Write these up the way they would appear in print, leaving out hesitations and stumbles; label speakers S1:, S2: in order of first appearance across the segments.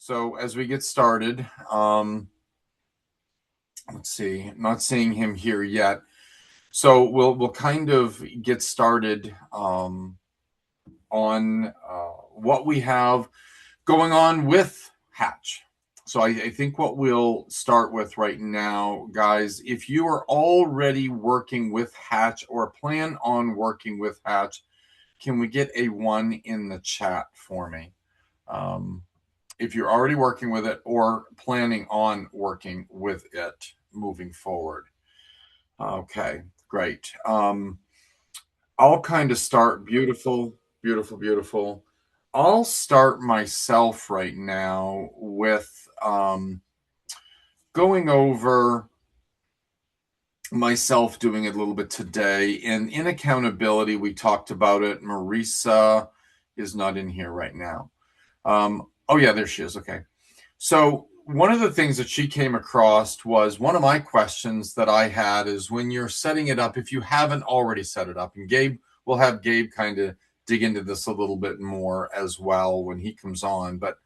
S1: So as we get started, let's see, not seeing him here yet. So we'll kind of get started on what we have going on with Hatch. So I think what we'll start with right now, guys, if you are already working with Hatch or plan on working with Hatch, can we get a one in the chat for me? Um, if you're already working with it or planning on working with it moving forward. Okay, great. I'll kind of start beautiful, beautiful, beautiful. I'll start myself right now with going over myself doing it a little bit today. And in accountability, we talked about it. Marisa is not in here right now. Oh, yeah, there she is. Okay. So one of the things that she came across was one of my questions that I had is when you're setting it up, if you haven't already set it up, and Gabe, we'll have Gabe kind of dig into this a little bit more as well when he comes on. But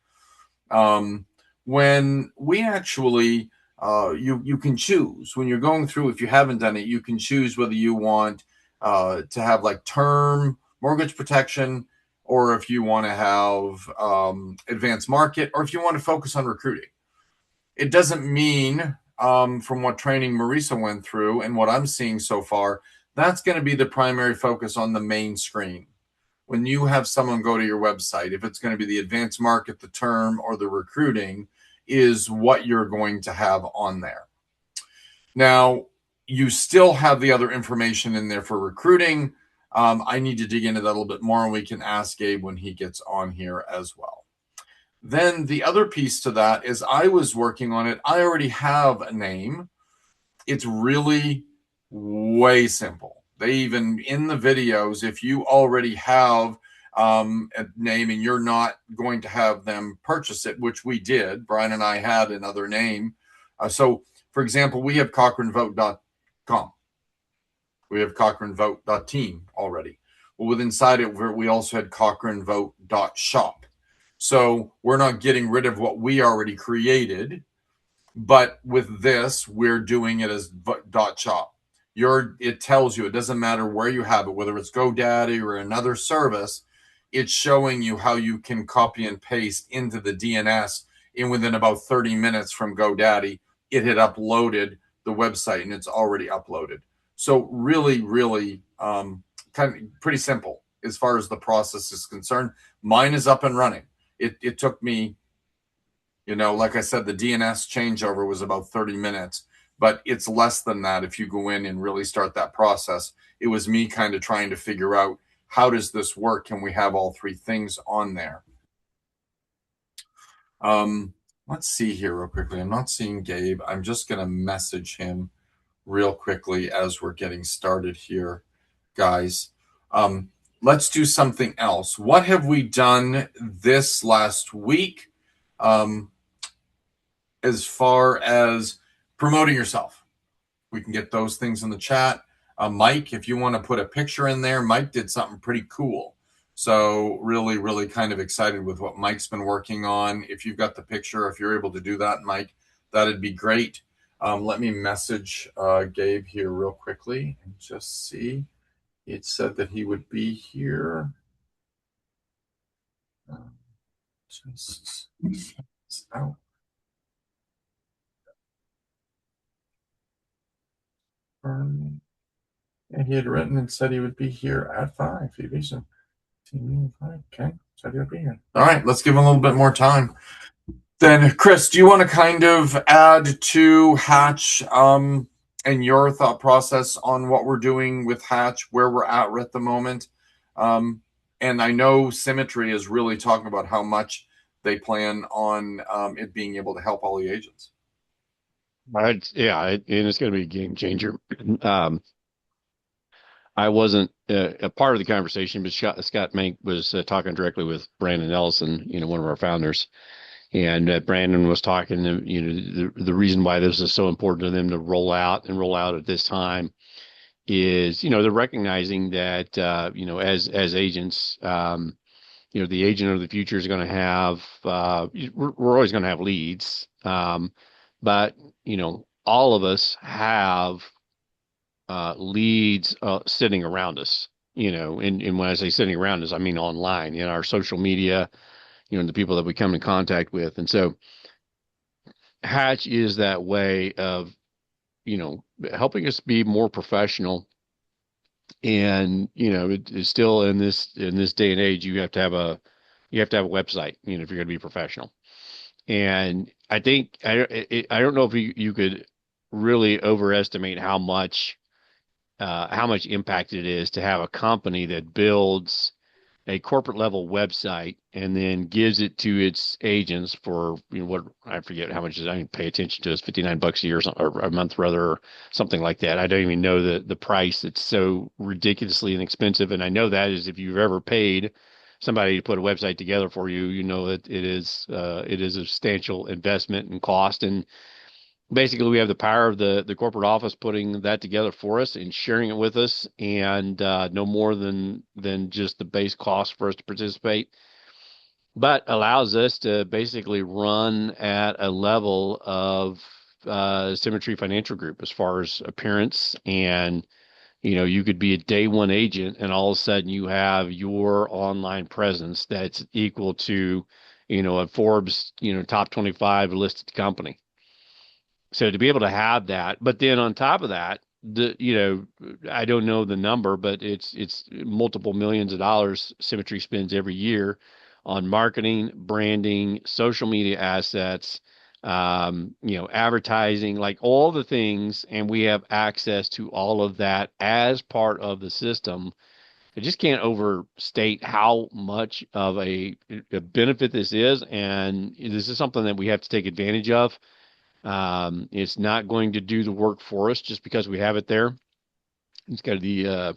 S1: when we actually, you can choose when you're going through, if you haven't done it, you can choose whether you want to have like term mortgage protection, or if you want to have advanced market, or if you want to focus on recruiting. It doesn't mean, from what training Marisa went through and what I'm seeing so far, that's going to be the primary focus on the main screen. When you have someone go to your website, if it's going to be the advanced market, the term, or the recruiting, is what you're going to have on there. Now, you still have the other information in there for recruiting. I need to dig into that a little bit more, and we can ask Gabe when he gets on here as well. Then the other piece to that is I was working on it. I already have a name. It's really way simple. They even in the videos, if you already have a name and you're not going to have them purchase it, which we did, Brian and I had another name. So, for example, we have CochraneVote.com. We have CochraneVote.team already. Well, with inside it, we also had CochraneVote.shop. So we're not getting rid of what we already created, but with this, we're doing it as .shop. It tells you, it doesn't matter where you have it, whether it's GoDaddy or another service, it's showing you how you can copy and paste into the DNS. And within about 30 minutes from GoDaddy, it had uploaded the website and it's already uploaded. So really, really kind of pretty simple as far as the process is concerned. Mine is up and running. It took me, like I said, the DNS changeover was about 30 minutes, but it's less than that if you go in and really start that process. It was me kind of trying to figure out, how does this work? Can we have all three things on there? Let's see here real quickly. I'm not seeing Gabe. I'm just going to message him real quickly as we're getting started here, guys. Let's do something else. What have we done this last week as far as promoting yourself? We can get those things in the chat. Mike, if you want to put a picture in there, Mike did something pretty cool. So really, really kind of excited with what Mike's been working on. If you've got the picture, if you're able to do that, Mike, that'd be great. Let me message Gabe here real quickly and just see. It said that he would be here. Just out. And he had written and said he would be here at 5. Okay, said he would be here. All right, let's give him a little bit more time. Then, Chris, do you want to kind of add to Hatch and your thought process on what we're doing with Hatch, where we're at the moment? And I know Symmetry is really talking about how much they plan on it being able to help all the agents.
S2: And it's going to be a game changer. I wasn't a part of the conversation, but Scott Mank was talking directly with Brandon Ellison, one of our founders, and Brandon was talking. The reason why this is so important to them to roll out at this time is, they're recognizing that as agents, the agent of the future is going to have, we're always going to have leads. But, all of us have leads sitting around us, and when I say sitting around us, I mean online in our social media, the people that we come in contact with. And so Hatch is that way of, helping us be more professional. And, it's still in this day and age, you have to have a website, if you're going to be professional. And I think I don't know if you could really overestimate how much impact it is to have a company that builds a corporate level website and then gives it to its agents for, what I forget how much is, I didn't pay attention to, it's $59 a year or a month rather, or something like that. I don't even know the price. It's so ridiculously inexpensive. And I know that is, if you've ever paid somebody to put a website together for you, you know that it is a substantial investment and cost. And basically we have the power of the corporate office putting that together for us and sharing it with us, and no more than just the base cost for us to participate, but allows us to basically run at a level of Symmetry Financial Group as far as appearance. And you could be a day one agent, and all of a sudden you have your online presence that's equal to a Forbes top 25 listed company. So to be able to have that, but then on top of that, I don't know the number, but it's multiple millions of dollars Symmetry spends every year on marketing, branding, social media assets, advertising, like all the things, and we have access to all of that as part of the system. I just can't overstate how much of a benefit this is, and this is something that we have to take advantage of. It's not going to do the work for us just because we have it there. It's got the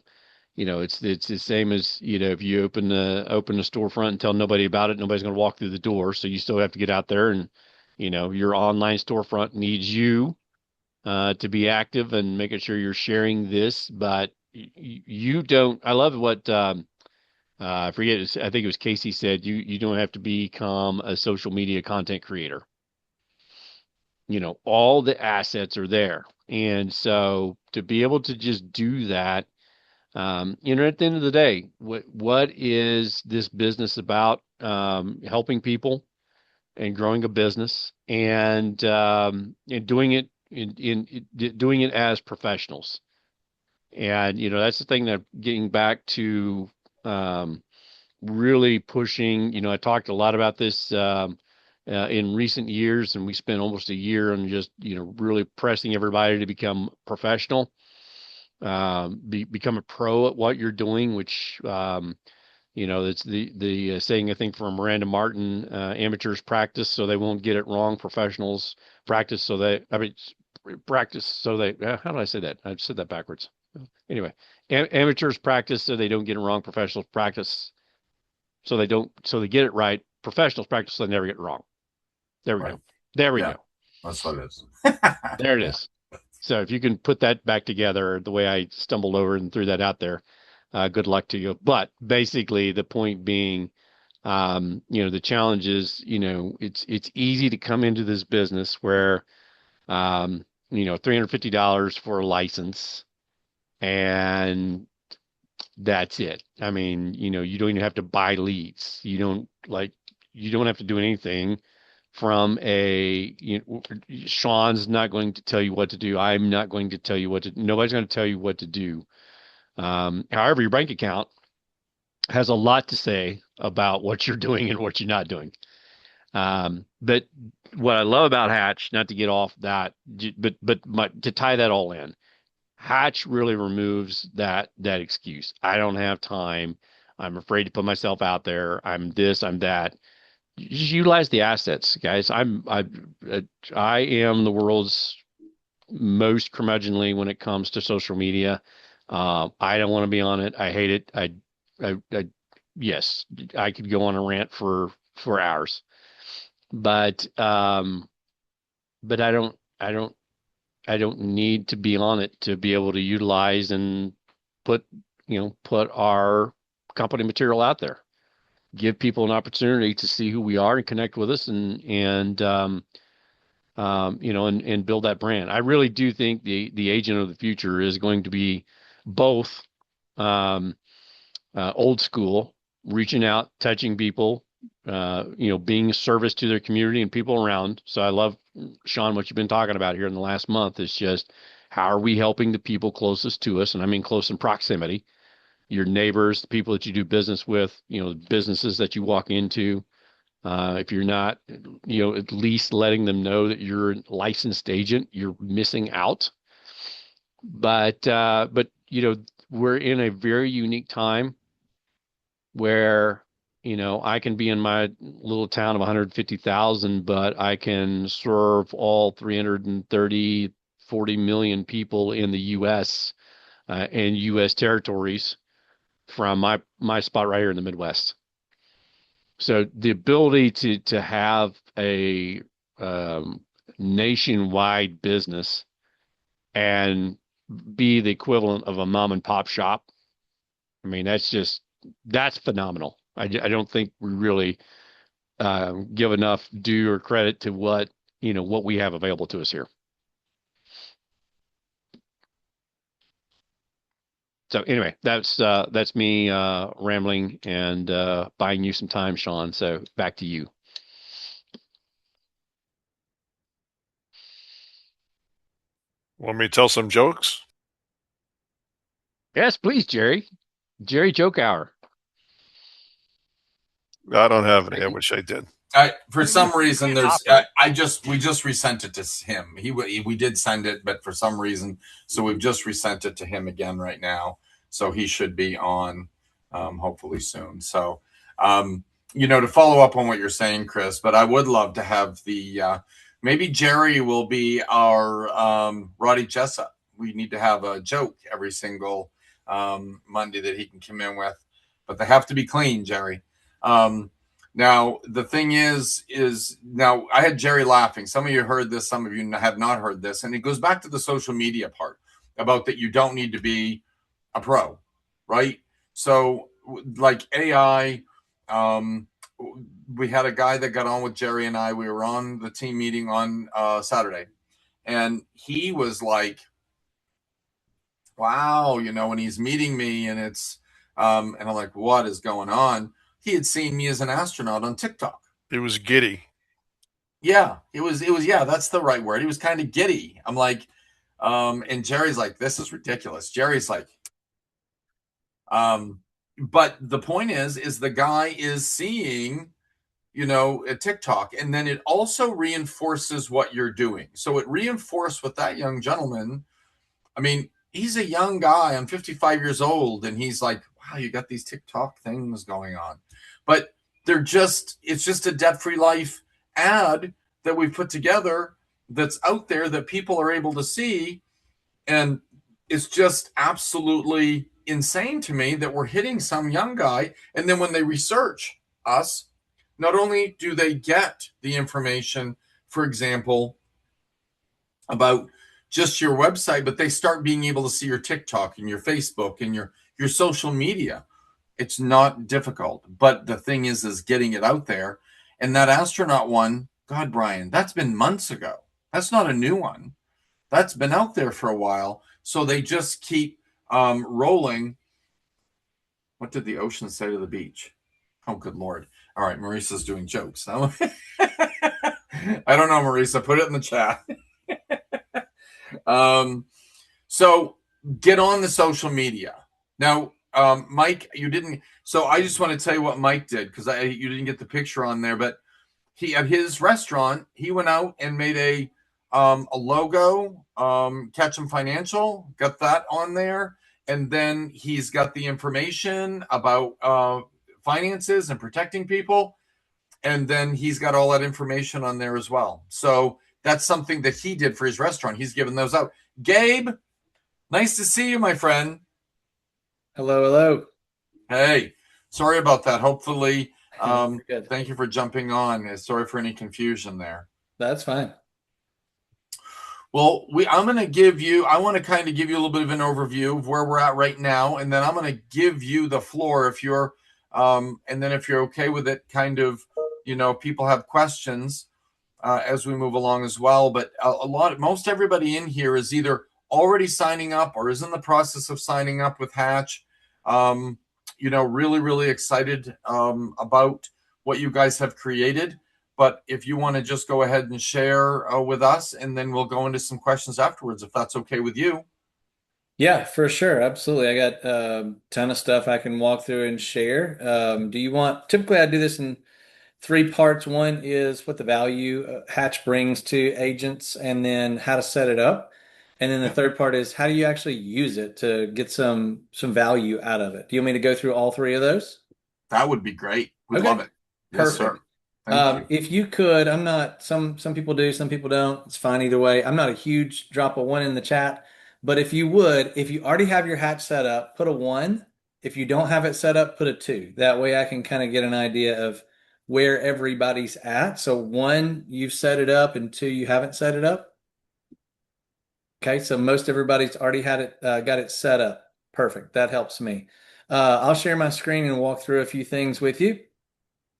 S2: it's the same as, if you open a storefront and tell nobody about it, nobody's going to walk through the door. So you still have to get out there, and your online storefront needs you to be active and making sure you're sharing this. But you don't. I love what I forget. I think it was Casey said, you don't have to become a social media content creator. All the assets are there. And so to be able to just do that, at the end of the day, what is this business about? Helping people and growing a business, and doing it doing it as professionals. And, that's the thing, that getting back to, really pushing, I talked a lot about this, in recent years, and we spent almost a year on just, really pressing everybody to become professional, become a pro at what you're doing, which, it's the saying, I think, from Miranda Martin, amateurs practice so they won't get it wrong. Professionals practice so they, I mean, practice so they, how did I say that? I said that backwards. Anyway, amateurs practice so they don't get it wrong. Professionals practice so they get it right. Professionals practice so they never get it wrong. There we
S1: Right.
S2: go. There we
S1: Yeah.
S2: go.
S1: That's what it is.
S2: There it
S1: Yeah.
S2: is. So if you can put that back together the way I stumbled over and threw that out there, good luck to you. But basically, the point being, the challenge is, it's easy to come into this business where, $350 for a license, and that's it. I mean, you don't even have to buy leads. You don't have to do anything from Sean's not going to tell you what to do. I'm not going to tell you nobody's going to tell you what to do. However, your bank account has a lot to say about what you're doing and what you're not doing. But what I love about Hatch, not to get off that, but to tie that all in, Hatch really removes that excuse. I don't have time. I'm afraid to put myself out there. I'm this, I'm that. Just utilize the assets, guys. I am the world's most curmudgeonly when it comes to social media. I don't want to be on it. I hate it. Yes, I could go on a rant for hours, but I don't need to be on it to be able to utilize and put our company material out there. give people an opportunity to see who we are and connect with us and build that brand. I really do think the agent of the future is going to be both um, old school, reaching out, touching people, being a service to their community and people around. So I love, Sean, what you've been talking about here in the last month is just how are we helping the people closest to us? And I mean close in proximity, your neighbors, the people that you do business with, businesses that you walk into. If you're not, at least letting them know that you're a licensed agent, you're missing out. But we're in a very unique time where, I can be in my little town of 150,000, but I can serve all 330, 40 million people in the U.S. And U.S. territories from my spot right here in the Midwest. So the ability to have a nationwide business and be the equivalent of a mom and pop shop, I mean, that's phenomenal. I don't think we really give enough due or credit to what we have available to us here. So anyway, that's me rambling and buying you some time, Sean. So back to you.
S3: Want me to tell some jokes?
S2: Yes, please, Jerry. Jerry Joke Hour.
S3: I don't have any. I wish I did.
S1: For some reason, we just resent it to him. We did send it, but for some reason, so we've just resent it to him again right now. So he should be on, hopefully soon. So, to follow up on what you're saying, Chris, but I would love to have maybe Jerry will be our Roddy Jessup. We need to have a joke every single Monday that he can come in with, but they have to be clean, Jerry. Now, the thing is now I had Jerry laughing. Some of you heard this, some of you have not heard this. And it goes back to the social media part about that you don't need to be a pro, right? So like AI, we had a guy that got on with Jerry and I. We were on the team meeting on Saturday. And he was like, wow, when he's meeting me and it's, and I'm like, what is going on? He had seen me as an astronaut on TikTok.
S3: It was giddy.
S1: Yeah, it was, yeah, that's the right word. He was kind of giddy. I'm like, and Jerry's like, this is ridiculous. Jerry's like, but the point is the guy is seeing, a TikTok, and then it also reinforces what you're doing. So it reinforced with that young gentleman. I mean, he's a young guy. I'm 55 years old, and he's like, wow, you got these TikTok things going on. But it's just a debt-free life ad that we've put together that's out there that people are able to see. And it's just absolutely insane to me that we're hitting some young guy. And then when they research us, not only do they get the information, for example, about just your website, but they start being able to see your TikTok and your Facebook and your social media. It's not difficult, but the thing is getting it out there. And that astronaut one, God, Brian, that's been months ago. That's not a new one. That's been out there for a while. So they just keep rolling. What did the ocean say to the beach? Oh, good Lord. All right, Marissa's doing jokes. I don't know, Marissa. Put it in the chat. So get on the social media. Now, Mike, you didn't. So I just want to tell you what Mike did because you didn't get the picture on there. But he at his restaurant, he went out and made a logo, Ketchum Financial, got that on there, and then he's got the information about finances and protecting people, and then he's got all that information on there as well. So that's something that he did for his restaurant. He's given those out. Gabe, nice to see you, my friend.
S4: Hello.
S1: Hey, sorry about that. Hopefully, thank you for jumping on. Sorry for any confusion there.
S4: That's fine.
S1: Well, I want to kind of give you a little bit of an overview of where we're at right now, and then I'm going to give you the floor if you're And then if you're okay with it, kind of, people have questions as we move along as well. But most everybody in here is either already signing up or is in the process of signing up with Hatch. Really, really excited about what you guys have created. But if you want to just go ahead and share with us, and then we'll go into some questions afterwards, if that's okay with you.
S4: Yeah, for sure. Absolutely. I got a ton of stuff I can walk through and share. Typically I do this in three parts. One is what the value Hatch brings to agents and then how to set it up. And then the third part is how do you actually use it to get some value out of it? Do you want me to go through all three of those?
S1: That would be great. We'd
S4: Okay.
S1: love it. Yes,
S4: Perfect.
S1: sir. Thank you.
S4: If you could, I'm not, some people do, some people don't. It's fine either way. I'm not a huge drop a one in the chat, but if you would, if you already have your hatch set up, put a one. If you don't have it set up, put a two. That way I can kind of get an idea of where everybody's at. So one, you've set it up, and two, you haven't set it up. Okay, so most everybody's already had it, got it set up. Perfect. That helps me. I'll share my screen and walk through a few things with you.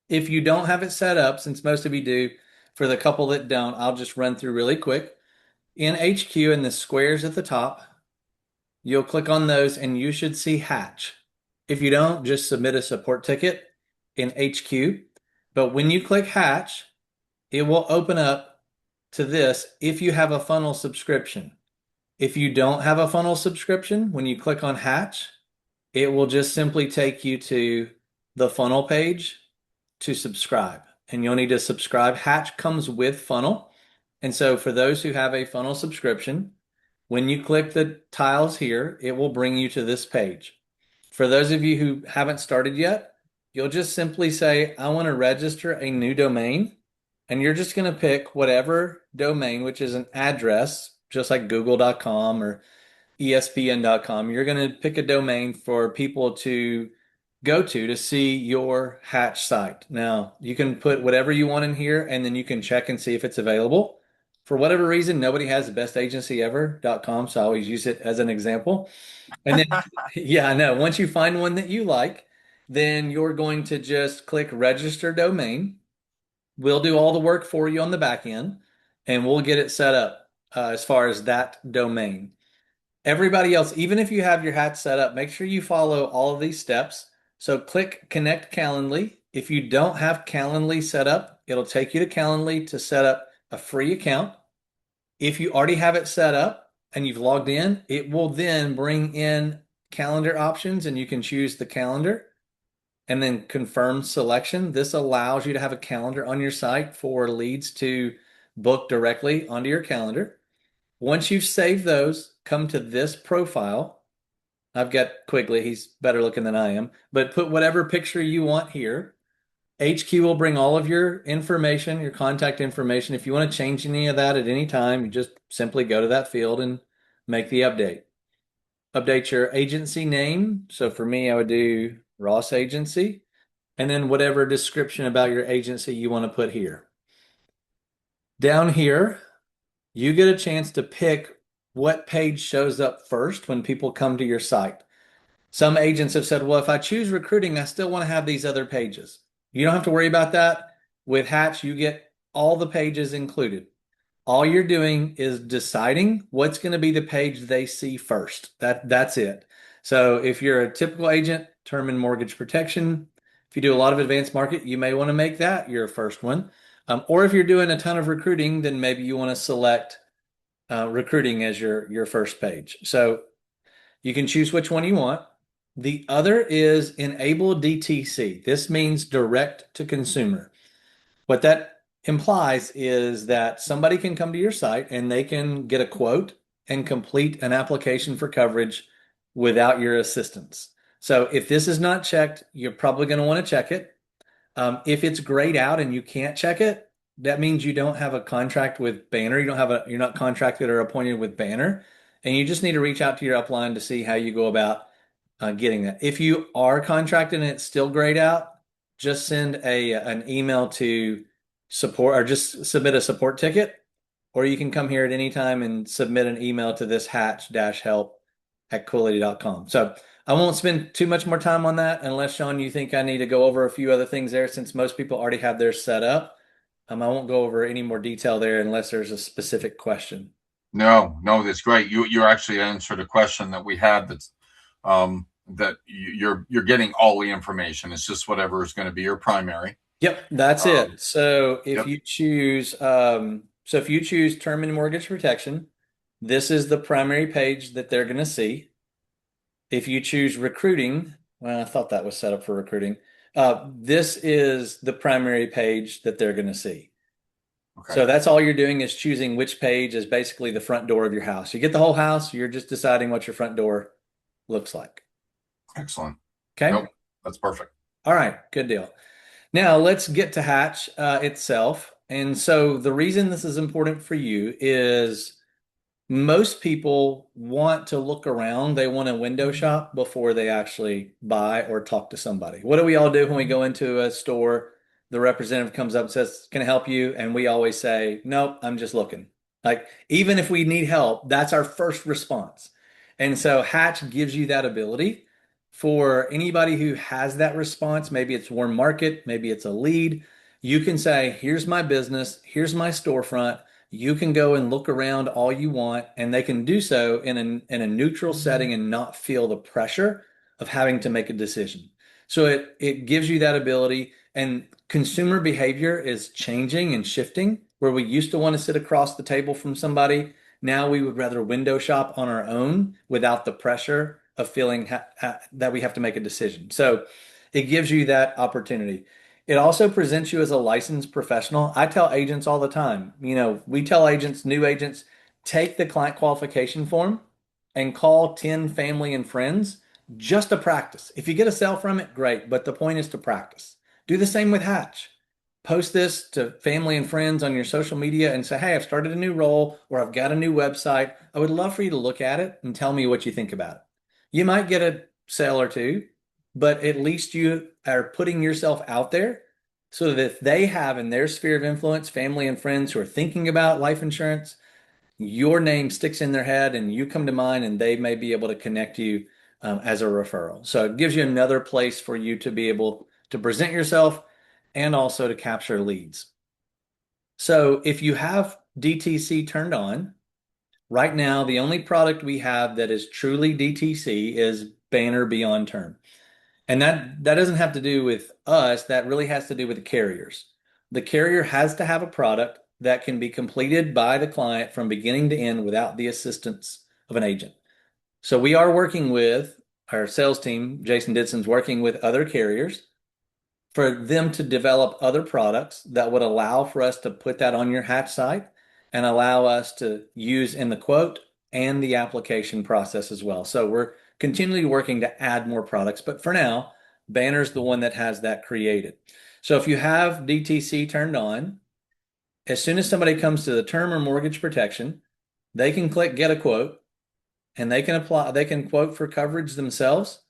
S4: If you don't have it set up, since most of you do, for the couple that don't, I'll just run through really quick. In HQ in the squares at the top, you'll click on those and you should see Hatch. If you don't, just submit a support ticket in HQ. But when you click Hatch, it will open up to this if you have a funnel subscription. If you don't have a funnel subscription, when you click on Hatch, it will just simply take you to the funnel page to subscribe. And you'll need to subscribe. Hatch comes with funnel. And so for those who have a funnel subscription, when you click the tiles here, it will bring you to this page. For those of you who haven't started yet, you'll just simply say, I want to register a new domain. And you're just going to pick whatever domain, which is an address, just like google.com or espn.com. You're going to pick a domain for people to go to see your Hatch site. Now, you can put whatever you want in here and then you can check and see if it's available. For whatever reason, nobody has bestagencyever.com, so I always use it as an example. And then, yeah, I know. Once you find one that you like, then you're going to just click register domain. We'll do all the work for you on the back end and we'll get it set up as far as that domain. Everybody else, even if you have your hat set up, make sure you follow all of these steps. So click connect Calendly. If you don't have Calendly set up, it'll take you to Calendly to set up a free account. If you already have it set up and you've logged in, it will then bring in calendar options and you can choose the calendar and then confirm selection. This allows you to have a calendar on your site for leads to book directly onto your calendar. Once you've saved those, come to this profile. I've got Quigley. He's better looking than I am, but put whatever picture you want here. HQ will bring all of your information, your contact information. If you want to change any of that at any time, you just simply go to that field and make the update. Update your agency name. So for me, I would do Ross Agency, and then whatever description about your agency you want to put here. Down here, you get a chance to pick what page shows up first when people come to your site. Some agents have said, well, if I choose recruiting, I still want to have these other pages. You don't have to worry about that. With Hatch, you get all the pages included. All you're doing is deciding what's going to be the page they see first. That's it. So if you're a typical agent, term and mortgage protection, if you do a lot of advanced market, you may want to make that your first one. Or if you're doing a ton of recruiting, then maybe you want to select recruiting as your first page. So you can choose which one you want. The other is enable DTC. This means direct to consumer. What that implies is that somebody can come to your site and they can get a quote and complete an application for coverage without your assistance. So if this is not checked, you're probably going to want to check it. If it's grayed out and you can't check it, that means you don't have a contract with Banner. You're not contracted or appointed with Banner, and you just need to reach out to your upline to see how you go about getting that. If you are contracted and it's still grayed out, just send an email to support or just submit a support ticket, or you can come here at any time and submit an email to this hatch-help@coolity.com. So I won't spend too much more time on that unless, Sean, you think I need to go over a few other things there since most people already have theirs set up. I won't go over any more detail there unless there's a specific question.
S1: No, no, that's great. You actually answered a question that we had. That you're getting all the information. It's just whatever is going to be your primary.
S4: Yep, that's
S1: Um,
S4: it. So if
S1: yep.
S4: you choose, if you choose term and mortgage protection, this is the primary page that they're going to see. If you choose recruiting, well, I thought that was set up for recruiting. This is the primary page that they're going to see.
S1: Okay.
S4: So that's all you're doing is choosing which page is basically the front door of your house. You get the whole house, you're just deciding what your front door looks like.
S1: Excellent.
S4: Okay.
S1: Nope. That's perfect.
S4: All right. Good deal. Now let's get to Hatch itself. And so the reason this is important for you is most people want to look around. They want to window shop before they actually buy or talk to somebody. What do we all do when we go into a store? The representative comes up and says, "Can I help you?" And we always say, "Nope, I'm just looking." Like, even if we need help, that's our first response. And so Hatch gives you that ability for anybody who has that response. Maybe it's warm market, maybe it's a lead. You can say, "Here's my business, here's my storefront." You can go and look around all you want, and they can do so in a neutral setting and not feel the pressure of having to make a decision. So it gives you that ability, and consumer behavior is changing and shifting. Where we used to want to sit across the table from somebody, now we would rather window shop on our own without the pressure of feeling that we have to make a decision. So it gives you that opportunity. It also presents you as a licensed professional. I tell agents all the time, we tell agents, new agents, take the client qualification form and call 10 family and friends just to practice. If you get a sale from it, great, but the point is to practice. Do the same with Hatch. Post this to family and friends on your social media and say, "Hey, I've started a new role or I've got a new website. I would love for you to look at it and tell me what you think about it." You might get a sale or two, but at least you are putting yourself out there so that if they have in their sphere of influence family and friends who are thinking about life insurance, your name sticks in their head and you come to mind and they may be able to connect you as a referral. So it gives you another place for you to be able to present yourself and also to capture leads. So if you have DTC turned on, right now, the only product we have that is truly DTC is Banner Beyond Term. And that doesn't have to do with us. That really has to do with the carriers. The carrier has to have a product that can be completed by the client from beginning to end without the assistance of an agent. So we are working with our sales team. Jason Didson's working with other carriers for them to develop other products that would allow for us to put that on your Hatch site and allow us to use in the quote and the application process as well. So we're continually working to add more products, but for now, Banner's the one that has that created. So if you have DTC turned on, as soon as somebody comes to the term or mortgage protection, they can click get a quote and they can apply, they can quote for coverage themselves.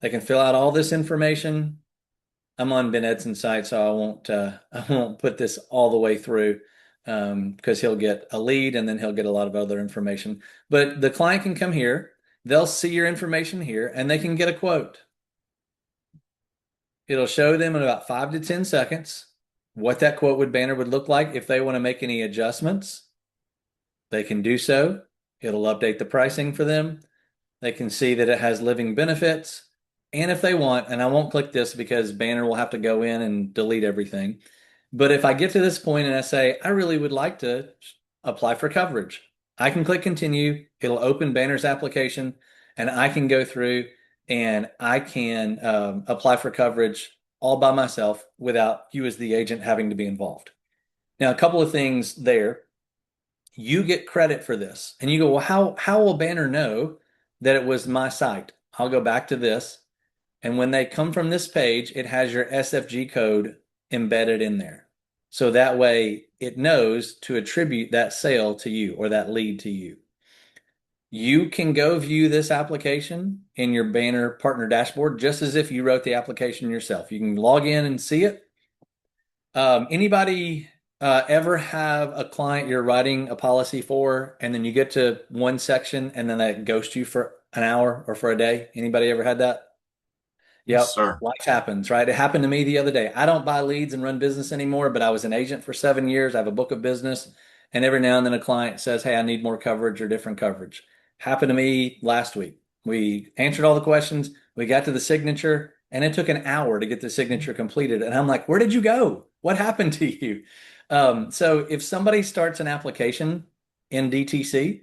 S4: They can fill out all this information. I'm on Ben Edson's site, so I won't put this all the way through because he'll get a lead and then he'll get a lot of other information. But the client can come here, they'll see your information here, and they can get a quote. It'll show them in about 5 to 10 seconds what that quote would banner would look like. If they want to make any adjustments, they can do so. It'll update the pricing for them. They can see that it has living benefits. And if they want, and I won't click this because Banner will have to go in and delete everything. But if I get to this point and I say, I really would like to apply for coverage, I can click continue. It'll open Banner's application and I can go through and I can apply for coverage all by myself without you as the agent having to be involved. Now, a couple of things there. You get credit for this. And you go, well, how will Banner know that it was my site? I'll go back to this. And when they come from this page, it has your SFG code embedded in there. So that way it knows to attribute that sale to you or that lead to you. You can go view this application in your Banner partner dashboard just as if you wrote the application yourself. You can log in and see it. Anybody ever have a client you're writing a policy for and then you get to one section and then that ghosts you for an hour or for a day? Anybody ever had that?
S1: Yes,
S4: Yep.
S1: sir.
S4: Life happens, right? It happened to me the other day. I don't buy leads and run business anymore, but I was an agent for 7 years. I have a book of business. And every now and then a client says, hey, I need more coverage or different coverage. Happened to me last week. We answered all the questions. We got to the signature, and it took an hour to get the signature completed. And I'm like, where did you go? What happened to you? So if somebody starts an application in DTC,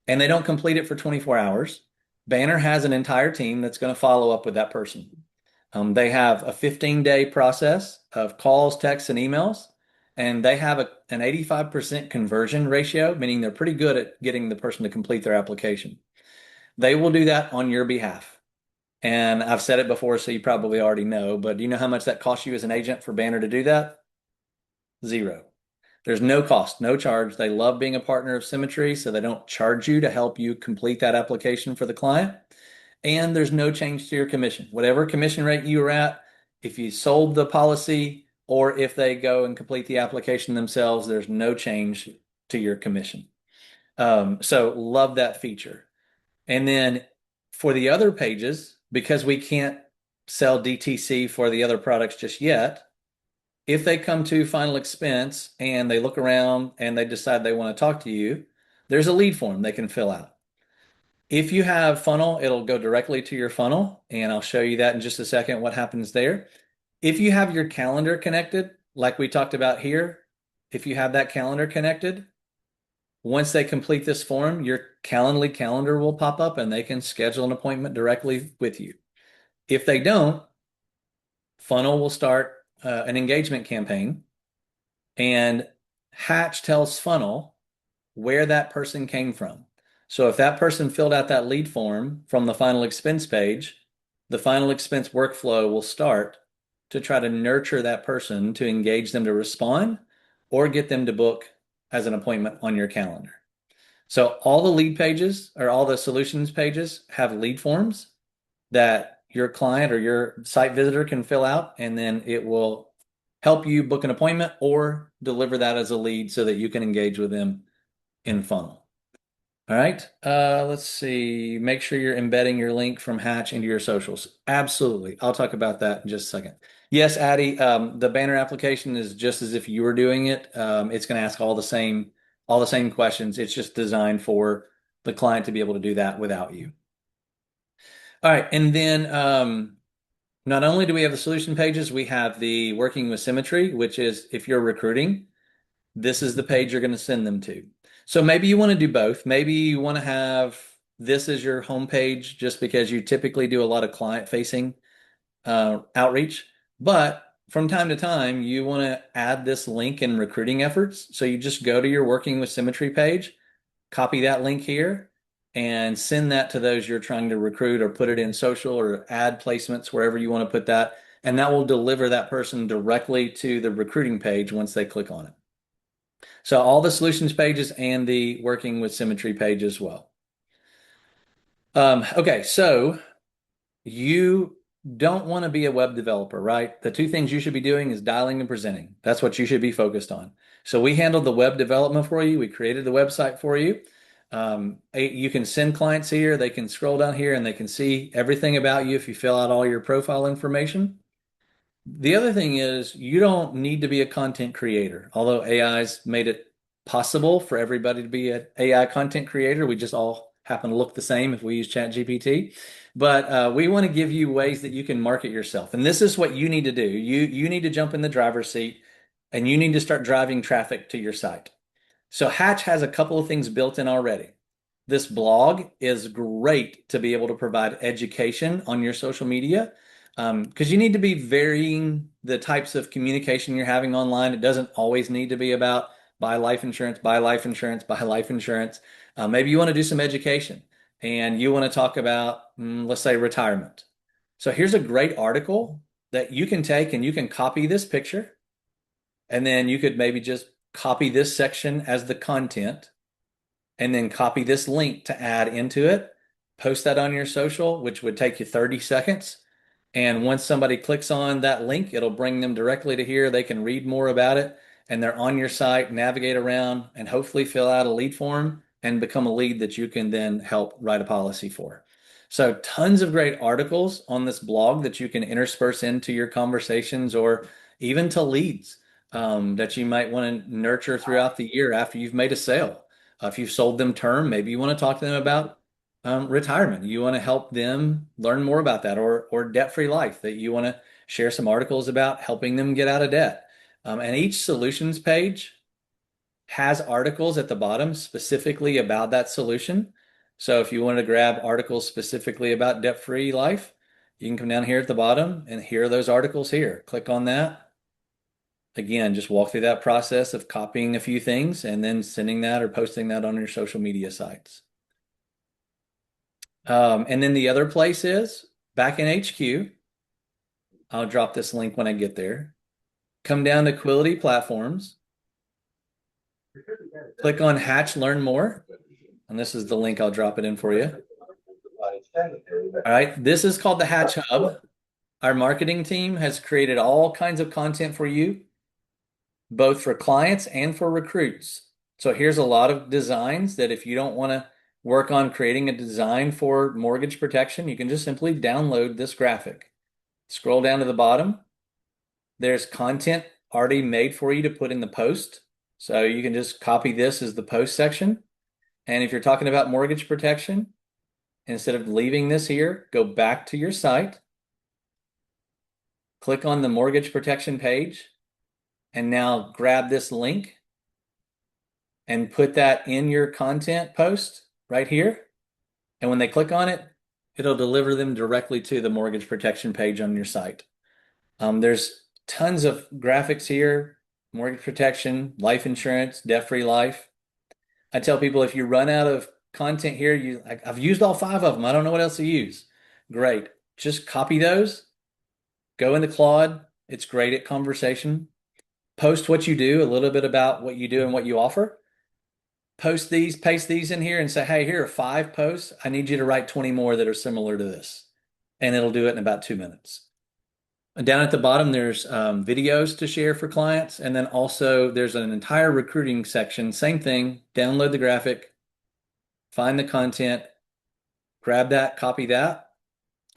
S4: and they don't complete it for 24 hours, Banner has an entire team that's going to follow up with that person. They have a 15-day process of calls, texts, and emails, and they have an 85% conversion ratio, meaning they're pretty good at getting the person to complete their application. They will do that on your behalf. And I've said it before, so you probably already know, but do you know how much that costs you as an agent for Banner to do that? Zero. There's no cost, no charge. They love being a partner of Symmetry, so they don't charge you to help you complete that application for the client. And there's no change to your commission. Whatever commission rate you were at, if you sold the policy or if they go and complete the application themselves, there's no change to your commission. So love that feature. And then for the other pages, because we can't sell DTC for the other products just yet, if they come to final expense and they look around and they decide they want to talk to you, there's a lead form they can fill out. If you have funnel, it'll go directly to your funnel, and I'll show you that in just a second what happens there. If you have your calendar connected, like we talked about here, if you have that calendar connected, once they complete this form, your Calendly calendar will pop up and they can schedule an appointment directly with you. If they don't, Funnel will start an engagement campaign, and Hatch tells Funnel where that person came from. So if that person filled out that lead form from the final expense page, the final expense workflow will start to try to nurture that person to engage them to respond or get them to book as an appointment on your calendar. So all the lead pages or all the solutions pages have lead forms that your client or your site visitor can fill out, and then it will help you book an appointment or deliver that as a lead so that you can engage with them in funnel. All right. Let's see. Make sure you're embedding your link from Hatch into your socials. Absolutely. I'll talk about that in just a second. Yes, Addie, the Banner application is just as if you were doing it. It's going to ask all the same questions. It's just designed for the client to be able to do that without you. All right. And then not only do we have the solution pages, we have the working with Symmetry, which is if you're recruiting, this is the page you're going to send them to. So maybe you want to do both. Maybe you want to have this as your homepage just because you typically do a lot of client facing outreach. But from time to time, you want to add this link in recruiting efforts. So you just go to your working with Symmetry page, copy that link here, and send that to those you're trying to recruit, or put it in social or add placements wherever you want to put that. And that will deliver that person directly to the recruiting page once they click on it. So all the solutions pages and the working with Symmetry page as well. Okay, so you don't want to be a web developer, right? The two things you should be doing is dialing and presenting. That's what you should be focused on. So we handled the web development for you. We created the website for you. You can send clients here. They can scroll down here and they can see everything about you if you fill out all your profile information. The other thing is you don't need to be a content creator. Although AI's made it possible for everybody to be an AI content creator, we just all happen to look the same if we use ChatGPT. But we want to give you ways that you can market yourself. And this is what you need to do. You need to jump in the driver's seat and you need to start driving traffic to your site. So Hatch has a couple of things built in already. This blog is great to be able to provide education on your social media, because you need to be varying the types of communication you're having online. It doesn't always need to be about buy life insurance, buy life insurance, buy life insurance. Maybe you want to do some education and you want to talk about, let's say, retirement. So here's a great article that you can take and you can copy this picture, and then you could maybe just copy this section as the content and then copy this link to add into it, post that on your social, which would take you 30 seconds. And once somebody clicks on that link, it'll bring them directly to here. They can read more about it and they're on your site, navigate around, and hopefully fill out a lead form and become a lead that you can then help write a policy for. So tons of great articles on this blog that you can intersperse into your conversations or even to leads that you might want to nurture throughout the year after you've made a sale. If you've sold them term, maybe you want to talk to them about retirement. You want to help them learn more about that, or debt-free life, that you want to share some articles about helping them get out of debt. And each solutions page has articles at the bottom specifically about that solution. So if you want to grab articles specifically about debt-free life, you can come down here at the bottom and here are those articles here. Click on that. Again, just walk through that process of copying a few things and then sending that or posting that on your social media sites. And then the other place is back in HQ. I'll drop this link when I get there. Come down to Quility Platforms. Click on Hatch Learn More. And this is the link. I'll drop it in for you. All right. This is called the Hatch Hub. Our marketing team has created all kinds of content for you, both for clients and for recruits. So here's a lot of designs that if you don't want to work on creating a design for mortgage protection, you can just simply download this graphic. Scroll down to the bottom. There's content already made for you to put in the post. So you can just copy this as the post section. And if you're talking about mortgage protection, instead of leaving this here, go back to your site, click on the mortgage protection page, and now grab this link and put that in your content post right here. And when they click on it, it'll deliver them directly to the mortgage protection page on your site. There's tons of graphics here, mortgage protection, life insurance, debt-free life. I tell people if you run out of content here, I've used all 5 of them. I don't know what else to use. Great. Just copy those. Go into Claude. It's great at conversation. Post what you do, a little bit about what you do and what you offer. Post these, paste these in here and say, hey, here are 5 posts. I need you to write 20 more that are similar to this. And it'll do it in about 2 minutes. Down at the bottom, there's videos to share for clients. And then also there's an entire recruiting section. Same thing, download the graphic, find the content, grab that, copy that,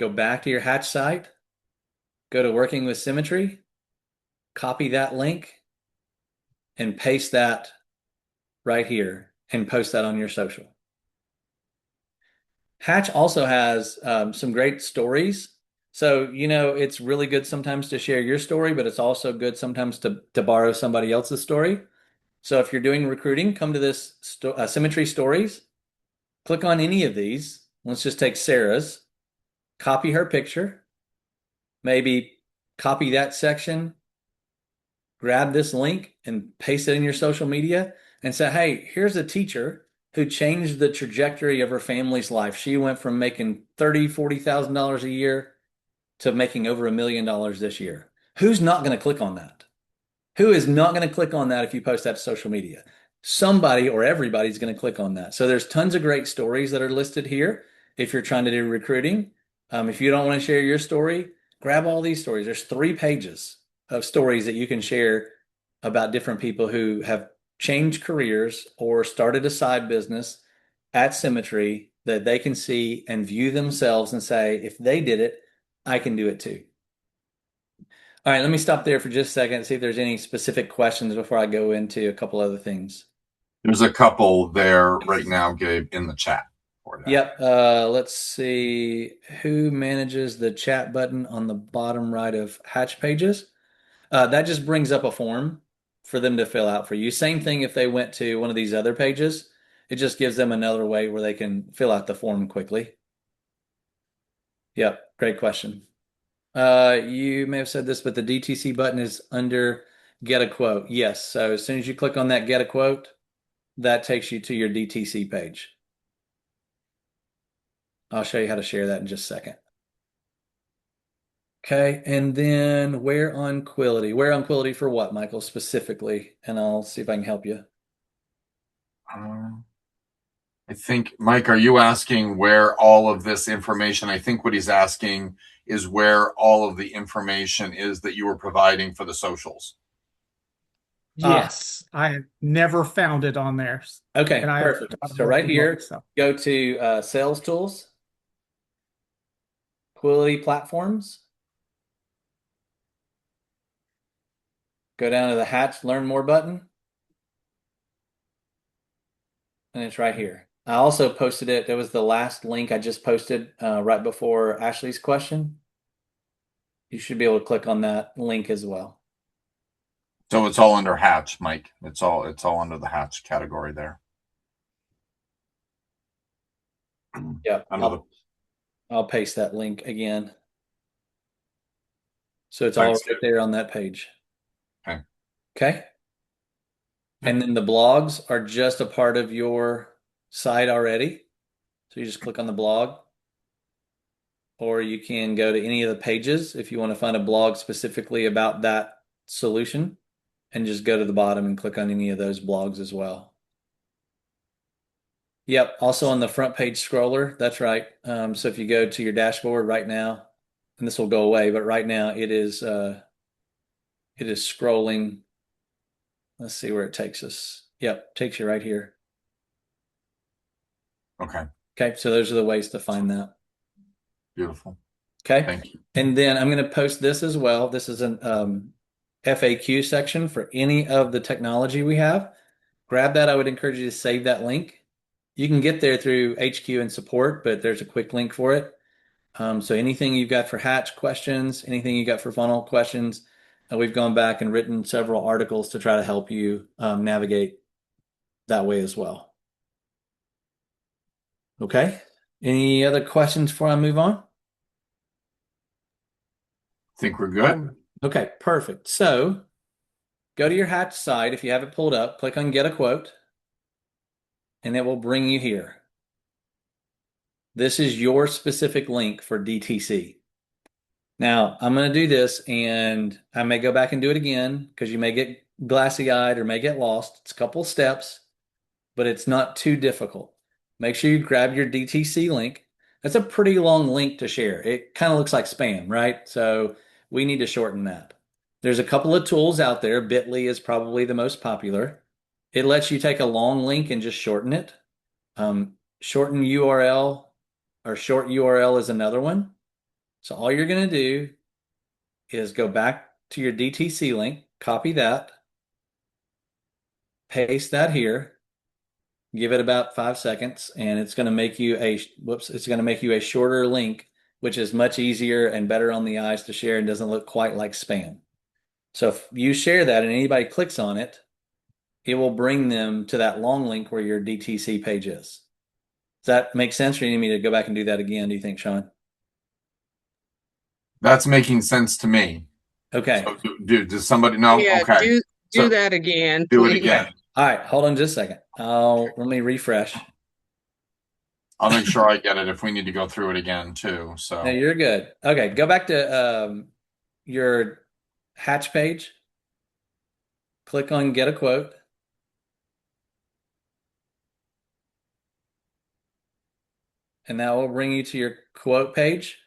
S4: go back to your Hatch site, go to Working with Symmetry, copy that link, and paste that right here and post that on your social. Hatch also has some great stories. So, it's really good sometimes to share your story, but it's also good sometimes to borrow somebody else's story. So if you're doing recruiting, come to this Symmetry Stories, click on any of these. Let's just take Sarah's, copy her picture, maybe copy that section, grab this link and paste it in your social media and say, hey, here's a teacher who changed the trajectory of her family's life. She went from making $30,000, $40,000 a year to making over $1 million this year. Who's not going to click on that? Who is not going to click on that if you post that to social media? Somebody or everybody's going to click on that. So there's tons of great stories that are listed here if you're trying to do recruiting. If you don't want to share your story, grab all these stories. There's 3 pages of stories that you can share about different people who have changed careers or started a side business at Symmetry that they can see and view themselves and say, if they did it, I can do it too. All right, let me stop there for just a second and see if there's any specific questions before I go into a couple other things.
S1: There's a couple there right now, Gabe, in the chat.
S4: Yep. Let's see. Who manages the chat button on the bottom right of Hatch pages? That just brings up a form for them to fill out for you. Same thing if they went to one of these other pages. It just gives them another way where they can fill out the form quickly. Yep. Great question. You may have said this, but the DTC button is under Get a Quote. Yes. So as soon as you click on that Get a Quote, that takes you to your DTC page. I'll show you how to share that in just a second. Okay, and then where on Quility? Where on Quility for what, Michael, specifically? And I'll see if I can help you.
S1: I think, Mike, are you asking where all of this information? I think what he's asking is where all of the information is that you were providing for the socials.
S5: Yes, I have never found it on there.
S4: Okay, perfect. So right here, go to Sales Tools. Quality Platforms. Go down to the Hatch Learn More button. And it's right here. I also posted it. That was the last link I just posted right before Ashley's question. You should be able to click on that link as well.
S1: So it's all under Hatch, Mike. It's all under the Hatch category there.
S4: Yeah,
S1: Under
S4: I'll paste that link again. So it's
S1: Thanks.
S4: all right there on that page.
S1: Okay.
S4: Okay. And then the blogs are just a part of your site already. So you just click on the blog, or you can go to any of the pages if you want to find a blog specifically about that solution, and just go to the bottom and click on any of those blogs as well. Yep. Also on the front page scroller. That's right. So if you go to your dashboard right now, and this will go away, but right now it is scrolling. Let's see where it takes us. Yep, takes you right here.
S1: Okay.
S4: Okay, so those are the ways to find that.
S1: Beautiful.
S4: Okay.
S1: Thank you.
S4: And then I'm going to post this as well. This is an FAQ section for any of the technology we have. Grab that. I would encourage you to save that link. You can get there through HQ and support, but there's a quick link for it. So anything you've got for Hatch questions, anything you got for funnel questions, we've gone back and written several articles to try to help you navigate that way as well. Okay. Any other questions before I move on?
S1: Think we're good?
S4: Okay, perfect. So go to your Hatch site. If you have it pulled up, click on Get a Quote, and it will bring you here. This is your specific link for DTC. Now, I'm going to do this, and I may go back and do it again because you may get glassy-eyed or may get lost. It's a couple of steps, but it's not too difficult. Make sure you grab your DTC link. That's a pretty long link to share. It kind of looks like spam, right? So we need to shorten that. There's a couple of tools out there. Bitly is probably the most popular. It lets you take a long link and just shorten it. Shorten URL or short URL is another one. So all you're going to do is go back to your DTC link, copy that, paste that here, give it about 5 seconds, and it's going to make you a shorter link, which is much easier and better on the eyes to share and doesn't look quite like spam. So if you share that and anybody clicks on it, it will bring them to that long link where your DTC page is. Does that make sense, or do you need me to go back and do that again, do you think, Sean?
S1: That's making sense to me.
S4: Okay.
S1: So, dude, does somebody know?
S6: Yeah,
S1: Okay.
S6: do that again,
S1: Do
S6: please.
S1: it again.
S4: All right, hold on just a second. Let me refresh.
S1: I'll make sure I get it if we need to go through it again too. So
S4: No, you're good. Okay, go back to your Hatch page. Click on Get a Quote. And that will bring you to your quote page.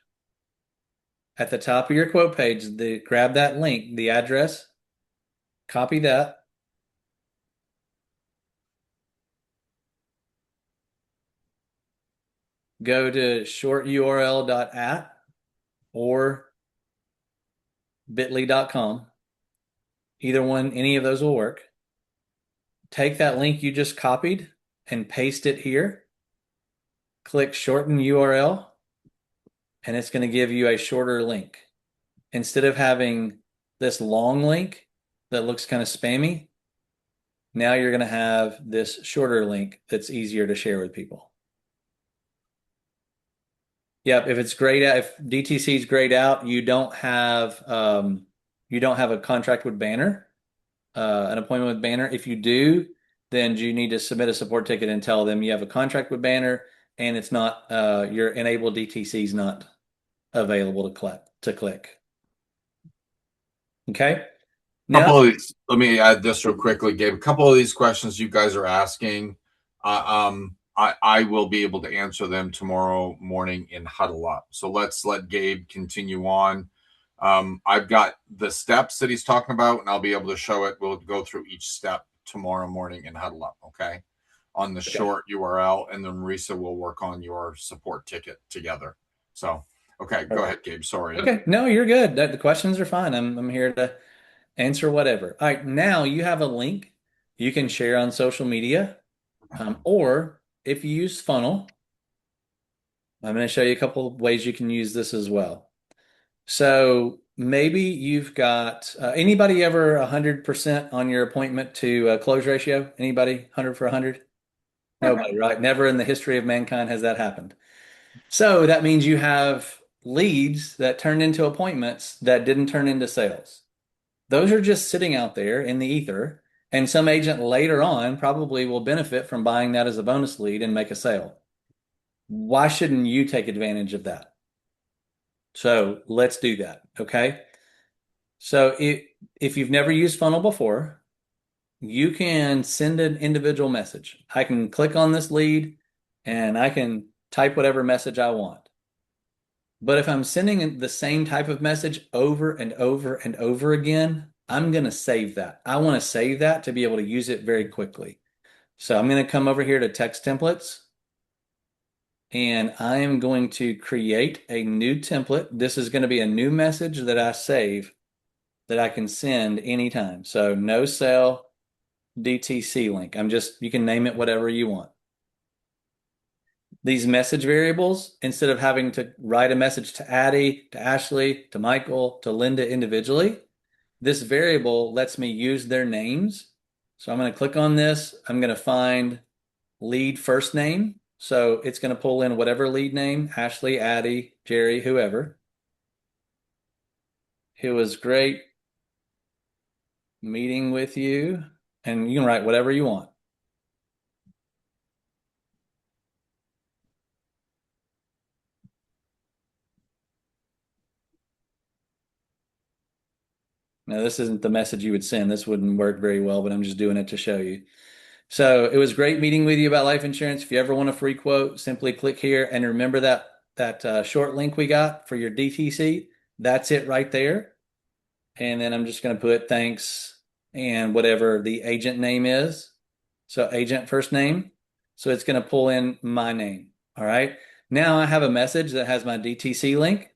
S4: At the top of your quote page, grab that link, the address, copy that. Go to shorturl.at or bitly.com. Either one, any of those will work. Take that link you just copied and paste it here. Click shorten URL, and it's going to give you a shorter link. Instead of having this long link that looks kind of spammy, now you're going to have this shorter link that's easier to share with people. Yep, if it's grayed out, if DTC is grayed out, you don't have a contract with Banner, an appointment with Banner. If you do, then you need to submit a support ticket and tell them you have a contract with Banner and it's not your enabled DTC is not available to click. Okay.
S1: couple of these, let me add this real quickly, Gabe. A couple of these questions you guys are asking, I will be able to answer them tomorrow morning in Huddle Up. So let's let Gabe continue on. I've got the steps that he's talking about, and I'll be able to show it. We'll go through each step tomorrow morning in Huddle Up, okay? On the short URL, and then Marisa will work on your support ticket together. So Okay, go ahead, Gabe. Sorry.
S4: Okay, no, you're good. The questions are fine. I'm here to answer whatever. All right, now you have a link you can share on social media, or if you use Funnel, I'm going to show you a couple of ways you can use this as well. So maybe you've got anybody ever 100% on your appointment to close ratio? Anybody 100 for 100? Nobody, right? Never in the history of mankind has that happened. So that means you have leads that turned into appointments that didn't turn into sales. Those are just sitting out there in the ether, and some agent later on probably will benefit from buying that as a bonus lead and make a sale. Why shouldn't you take advantage of that? So let's do that. Okay. So if you've never used Funnel before, you can send an individual message. I can click on this lead and I can type whatever message I want. But if I'm sending the same type of message over and over and over again, I'm going to save that. I want to save that to be able to use it very quickly. So I'm going to come over here to text templates and I am going to create a new template. This is going to be a new message that I save that I can send anytime. So no sell DTC link. You can name it whatever you want. These message variables, instead of having to write a message to Addie, to Ashley, to Michael, to Linda individually, this variable lets me use their names. So I'm going to click on this. I'm going to find lead first name. So it's going to pull in whatever lead name, Ashley, Addie, Jerry, whoever. It was great meeting with you. And you can write whatever you want. Now, this isn't the message you would send. This wouldn't work very well, but I'm just doing it to show you. So it was great meeting with you about life insurance. If you ever want a free quote, simply click here and remember that short link we got for your DTC. That's it right there. And then I'm just going to put thanks and whatever the agent name is. So agent first name. So it's going to pull in my name. All right. Now I have a message that has my DTC link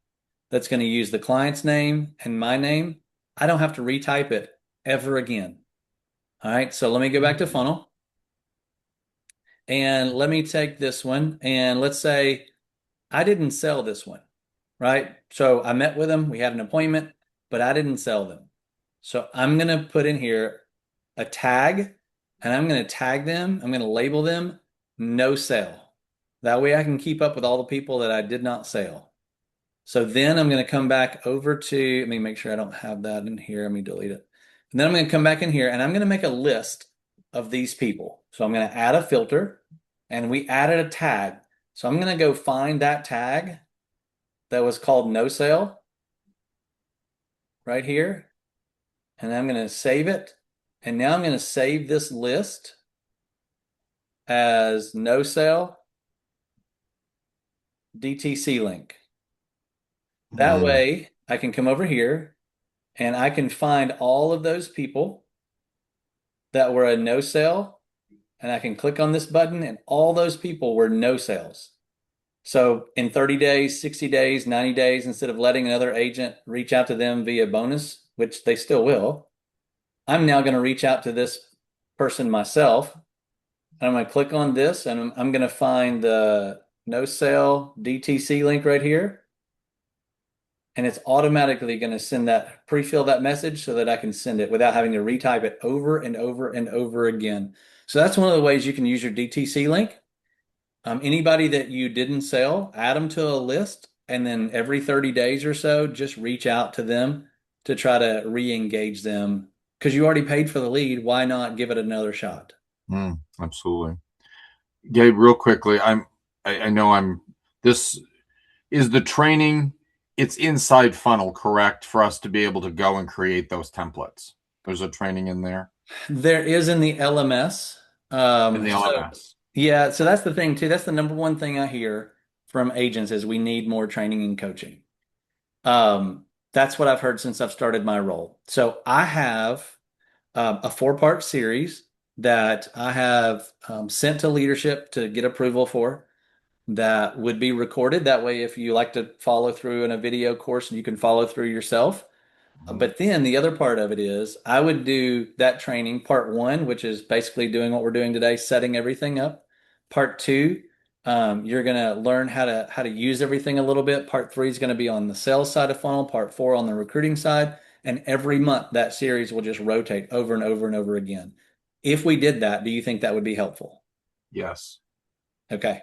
S4: that's going to use the client's name and my name. I don't have to retype it ever again. All right. So let me go back to funnel. And let me take this one. And let's say I didn't sell this one, right? So I met with them. We had an appointment, but I didn't sell them. So I'm going to put in here a tag and I'm going to tag them. I'm going to label them no sale. That way I can keep up with all the people that I did not sell. So then I'm going to come back over to, let me make sure I don't have that in here. Let me delete it. And then I'm going to come back in here and I'm going to make a list of these people. So I'm going to add a filter and we added a tag. So I'm going to go find that tag that was called no sale right here. And I'm going to save it. And now I'm going to save this list as no sale DTC link. That way I can come over here and I can find all of those people that were a no sale and I can click on this button and all those people were no sales. So in 30 days, 60 days, 90 days, instead of letting another agent reach out to them via bonus, which they still will, I'm now going to reach out to this person myself. And I'm going to click on this and I'm going to find the no sale DTC link right here. And it's automatically going to send that, pre-fill that message so that I can send it without having to retype it over and over and over again. So that's one of the ways you can use your DTC link. Anybody that you didn't sell, add them to a list, and then every 30 days or so, just reach out to them to try to re-engage them because you already paid for the lead. Why not give it another shot?
S1: Absolutely. Gabe, real quickly, I know this is the training. It's inside funnel, correct, for us to be able to go and create those templates. There's a training in there.
S4: There is in the LMS.
S1: In the LMS.
S4: Yeah, so that's the thing too. That's the number one thing I hear from agents is we need more training and coaching. That's what I've heard since I've started my role. So I have a 4-part series that I have sent to leadership to get approval for. that would be recorded. That way, if you like to follow through in a video course, you can follow through yourself. But then the other part of it is I would do that training, part one, which is basically doing what we're doing today, setting everything up. Part two, you're going to learn how to use everything a little bit. Part three is going to be on the sales side of funnel, part four on the recruiting side. And every month that series will just rotate over and over and over again. If we did that, do you think that would be helpful?
S1: Yes.
S4: Okay.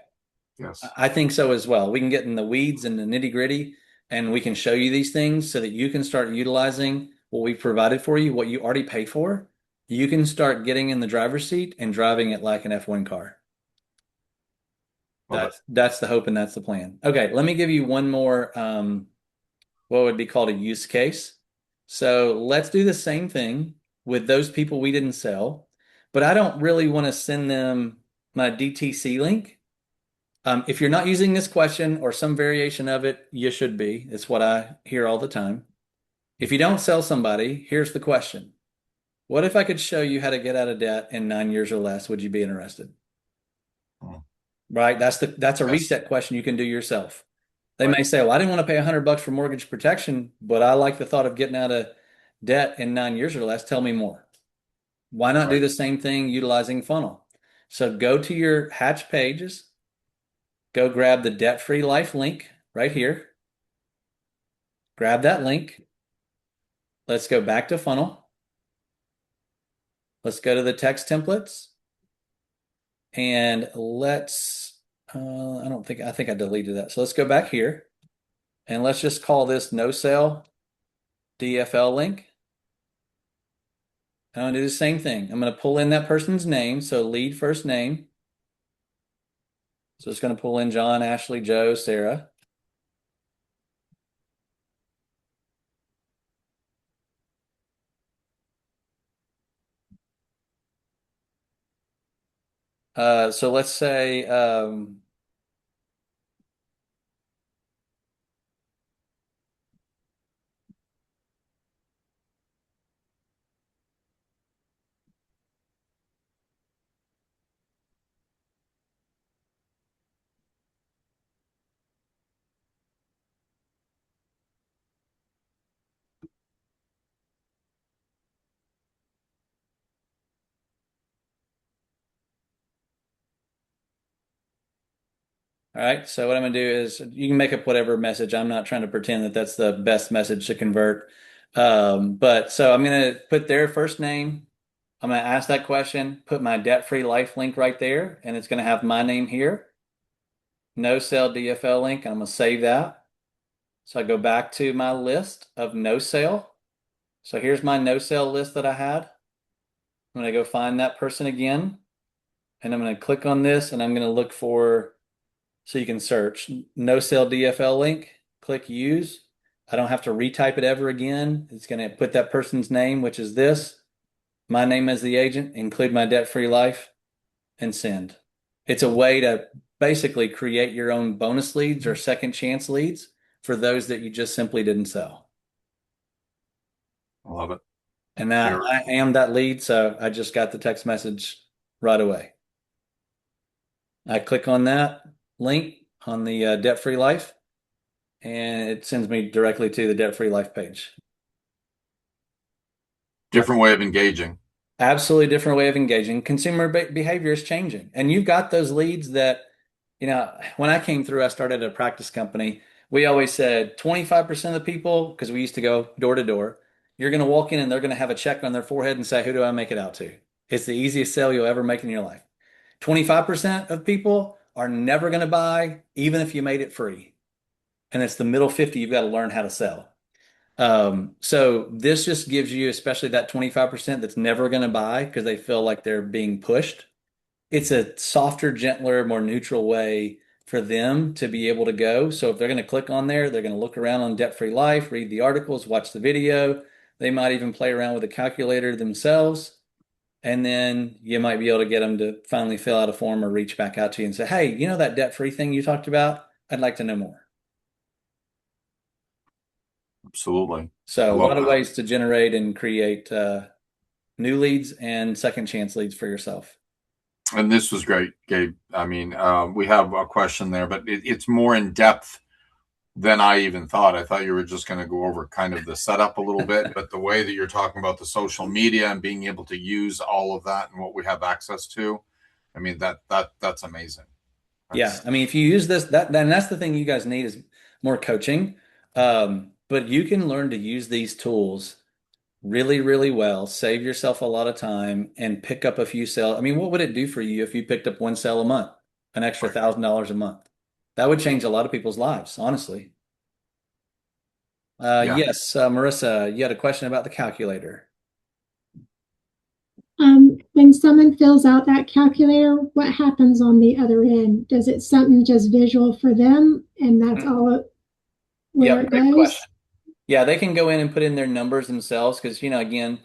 S1: Yes.
S4: I think so as well. We can get in the weeds and the nitty gritty, and we can show you these things so that you can start utilizing what we've provided for you, what you already pay for. You can start getting in the driver's seat and driving it like an F1 car.
S1: Love it.
S4: That's the hope and that's the plan. Okay, let me give you one more what would be called a use case. So let's do the same thing with those people we didn't sell, but I don't really want to send them my DTC link. If you're not using this question or some variation of it, you should be. It's what I hear all the time. If you don't sell somebody, here's the question. What if I could show you how to get out of debt in 9 years or less? Would you be interested?
S1: Hmm.
S4: Right? That's a
S1: Yes.
S4: reset question you can do yourself. They
S1: Right.
S4: may say, well, I didn't want to pay $100 for mortgage protection, but I like the thought of getting out of debt in 9 years or less. Tell me more. Why not do
S1: Right.
S4: the same thing utilizing funnel? So go to your Hatch pages, go grab the debt free life link right here. Grab that link. Let's go back to funnel. Let's go to the text templates and let's, I think I deleted that. So let's go back here and let's just call this no sale DFL link. I'm going to do the same thing. I'm going to pull in that person's name. So lead first name. So it's going to pull in John, Ashley, Joe, Sarah. So let's say, all right. So what I'm going to do is you can make up whatever message. I'm not trying to pretend that that's the best message to convert. But so I'm going to put their first name. I'm going to ask that question, put my debt-free life link right there, and it's going to have my name here. No sale DFL link. I'm going to save that. So I go back to my list of no sale. So here's my no sale list that I had. I'm going to go find that person again, and I'm going to click on this, and I'm going to look for, so you can search no sale DFL link, click use. I don't have to retype it ever again. It's going to put that person's name, which is this, my name as the agent, include my debt-free life, and send. It's a way to basically create your own bonus leads or second chance leads for those that you just simply didn't sell.
S1: I love it.
S4: And that I am that lead, so I just got the text message right away. I click on that link on the debt-free life, and it sends me directly to the debt-free life page.
S1: Different way of engaging.
S4: Absolutely different way of engaging. Consumer behavior is changing. And you've got those leads that, when I came through, I started a practice company. We always said 25% of the people, because we used to go door to door, you're going to walk in and they're going to have a check on their forehead and say, who do I make it out to? It's the easiest sale you'll ever make in your life. 25% of people are never going to buy, even if you made it free. And it's the middle 50 you've got to learn how to sell. So this just gives you, especially that 25% that's never going to buy because they feel like they're being pushed. It's a softer, gentler, more neutral way for them to be able to go. So if they're going to click on there, they're going to look around on Debt Free Life, read the articles, watch the video. They might even play around with a calculator themselves. And then you might be able to get them to finally fill out a form or reach back out to you and say, hey, you know that debt free thing you talked about? I'd like to know more.
S1: Absolutely.
S4: So a
S1: Love
S4: lot of
S1: that.
S4: ways to generate and create new leads and second chance leads for yourself.
S1: And this was great, Gabe. I mean, we have a question there, but it's more in depth than I even thought. I thought you were just going to go over kind of the setup a little bit, but the way that you're talking about the social media and being able to use all of that and what we have access to, I mean that's amazing.
S4: Yeah,
S1: That's
S4: I mean, if you use this, then that's the thing you guys need is more coaching. But you can learn to use these tools really, really well, save yourself a lot of time, and pick up a few sales. I mean, what would it do for you if you picked up one sale a month, an extra
S1: right.
S4: $1,000 a month? That would change a lot of people's lives, honestly.
S1: Yeah.
S4: Yes, Marissa, you had a question about the calculator.
S6: When someone fills out that calculator, what happens on the other end? Does it something just visual for them and that's all where
S4: Yep,
S6: it
S4: great
S6: goes?
S4: question. Yeah, they can go in and put in their numbers themselves because, again,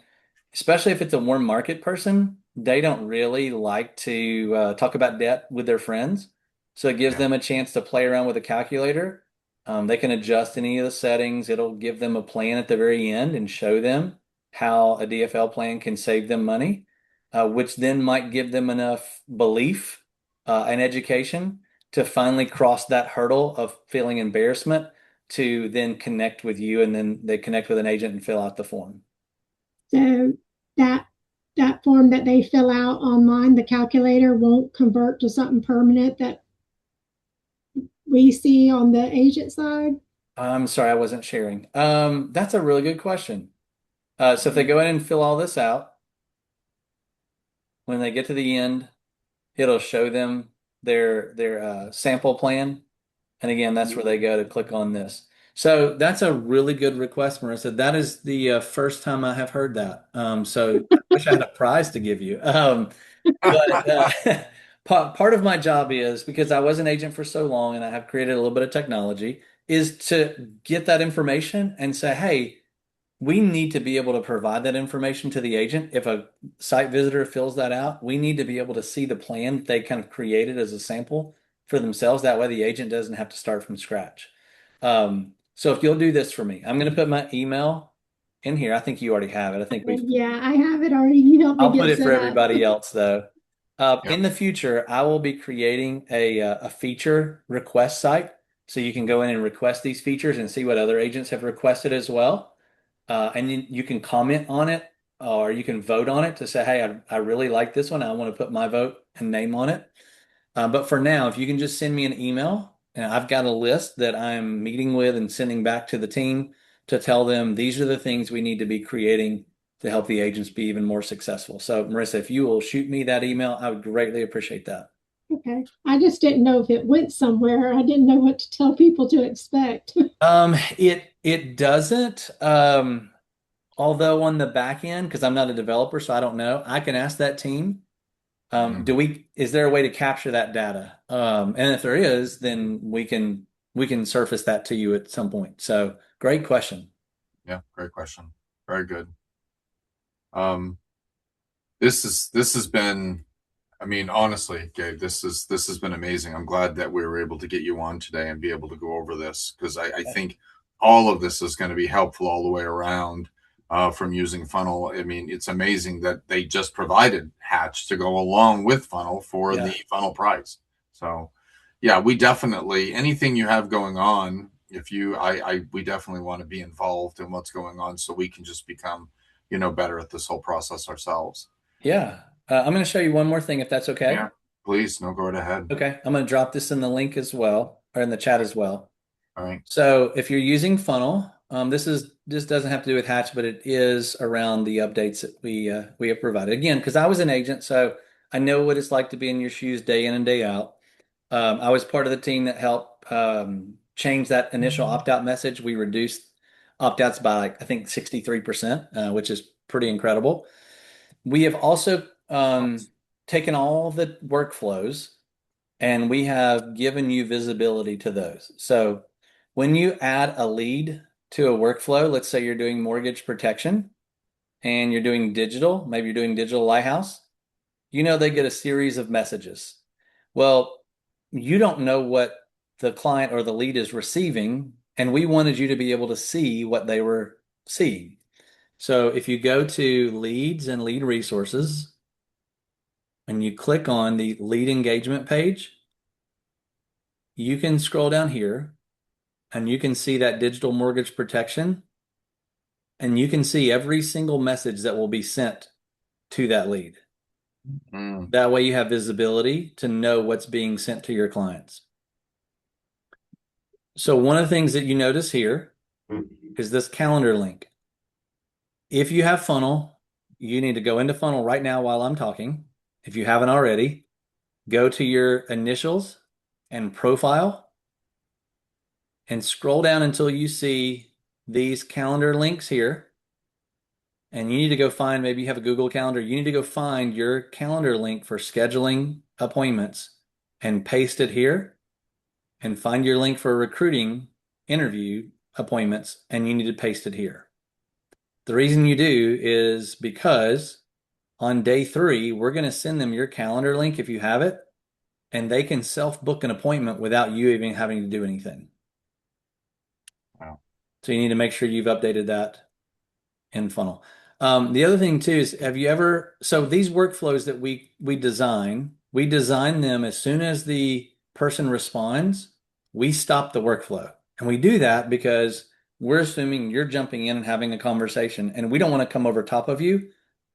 S4: especially if it's a warm market person, they don't really like to talk about debt with their friends. So it gives
S1: Yeah.
S4: them a chance to play around with a calculator. They can adjust any of the settings. It'll give them a plan at the very end and show them how a DFL plan can save them money, which then might give them enough belief and education to finally cross that hurdle of feeling embarrassment to then connect with you, and then they connect with an agent and fill out the form.
S6: So that that form that they fill out online, the calculator won't convert to something permanent that we see on the agent side.
S4: I'm sorry, I wasn't sharing. That's a really good question. So if they go in and fill all this out, when they get to the end, it'll show them their sample plan. And again, that's where they go to click on this. So that's a really good request, Marissa. That is the first time I have heard that. So I wish I had a prize to give you. But part of my job is because I was an agent for so long and I have created a little bit of technology, is to get that information and say, hey, we need to be able to provide that information to the agent. If a site visitor fills that out, we need to be able to see the plan that they kind of created as a sample for themselves. That way, the agent doesn't have to start from scratch. So if you'll do this for me, I'm going to put my email in here. I think you already have it. I think we've
S6: Yeah, I have it already. You helped me
S4: I'll put
S6: get
S4: it for
S6: set up.
S4: everybody else though.
S1: Yeah.
S4: In the future, I will be creating a feature request site, so you can go in and request these features and see what other agents have requested as well. And you can comment on it, or you can vote on it to say, "Hey, I really like this one. I want to put my vote and name on it." But for now, if you can just send me an email, and I've got a list that I'm meeting with and sending back to the team to tell them these are the things we need to be creating to help the agents be even more successful. So, Marissa, if you will shoot me that email, I would greatly appreciate that.
S6: Okay. I just didn't know if it went somewhere. I didn't know what to tell people to expect.
S4: It doesn't. Although on the back end, because I'm not a developer, so I don't know, I can ask that team. Is there a way to capture that data? And if there is, then we can surface that to you at some point. So great question.
S1: Yeah, great question. Very good. Um, this has been, I mean, honestly, Gabe, this has been amazing. I'm glad that we were able to get you on today and be able to go over this because I think all of this is going to be helpful all the way around from using Funnel. I mean, it's amazing that they just provided Hatch to go along with Funnel for
S4: Yeah.
S1: the Funnel price. So, yeah, we definitely anything you have going on. If you, we definitely want to be involved in what's going on so we can just become, better at this whole process ourselves.
S4: Yeah. I'm going to show you one more thing if that's okay.
S1: Yeah, please, no, go right ahead.
S4: Okay. I'm going to drop this in the link as well, or in the chat as well.
S1: All right.
S4: So if you're using Funnel, this doesn't have to do with Hatch, but it is around the updates that we have provided. Again, because I was an agent, so I know what it's like to be in your shoes day in and day out. I was part of the team that helped change that initial opt-out message. We reduced opt-outs by like, I think 63%, which is pretty incredible. We have also taken all the workflows and we have given you visibility to those. So when you add a lead to a workflow, let's say you're doing mortgage protection and you're doing digital, maybe you're doing digital lighthouse, they get a series of messages. Well, you don't know what the client or the lead is receiving, and we wanted you to be able to see what they were seeing. So if you go to leads and lead resources, and you click on the lead engagement page, you can scroll down here and you can see that digital mortgage protection, and you can see every single message that will be sent to that lead.
S1: Mm.
S4: That way you have visibility to know what's being sent to your clients. So one of the things that you notice here is this calendar link. If you have Funnel, you need to go into Funnel right now while I'm talking. If you haven't already, go to your initials and profile and scroll down until you see these calendar links here. And you need to go find, maybe you have a Google Calendar, you need to go find your calendar link for scheduling appointments and paste it here, and find your link for recruiting interview appointments, and you need to paste it here. The reason you do is because on day 3, we're going to send them your calendar link if you have it, and they can self-book an appointment without you even having to do anything.
S1: Wow.
S4: So you need to make sure you've updated that in Funnel. The other thing too is, have you ever, so these workflows that we design them as soon as the person responds, we stop the workflow. And we do that because we're assuming you're jumping in and having a conversation, and we don't want to come over top of you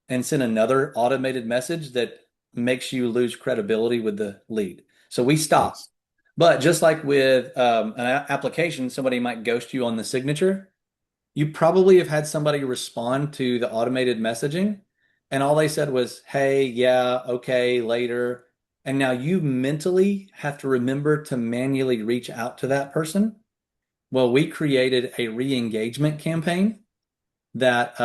S4: and send another automated message that makes you lose credibility with the lead. So we stop.
S1: Yes.
S4: But just like with an application, somebody might ghost you on the signature. You probably have had somebody respond to the automated messaging, and all they said was, hey, yeah, okay, later. And now you mentally have to remember to manually reach out to that person. Well, we created a re-engagement campaign that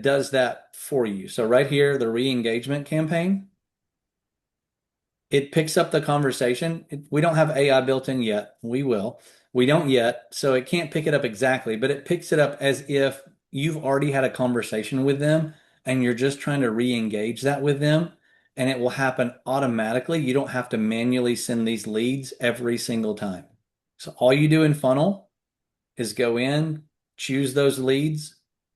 S4: does that for you. So right here, the re-engagement campaign, it picks up the conversation. We don't have AI built in yet. We will. We don't yet, so it can't pick it up exactly, but it picks it up as if you've already had a conversation with them and you're just trying to re-engage that with them, and it will happen automatically. You don't have to manually send these leads every single time. So all you do in Funnel is go in, choose those leads,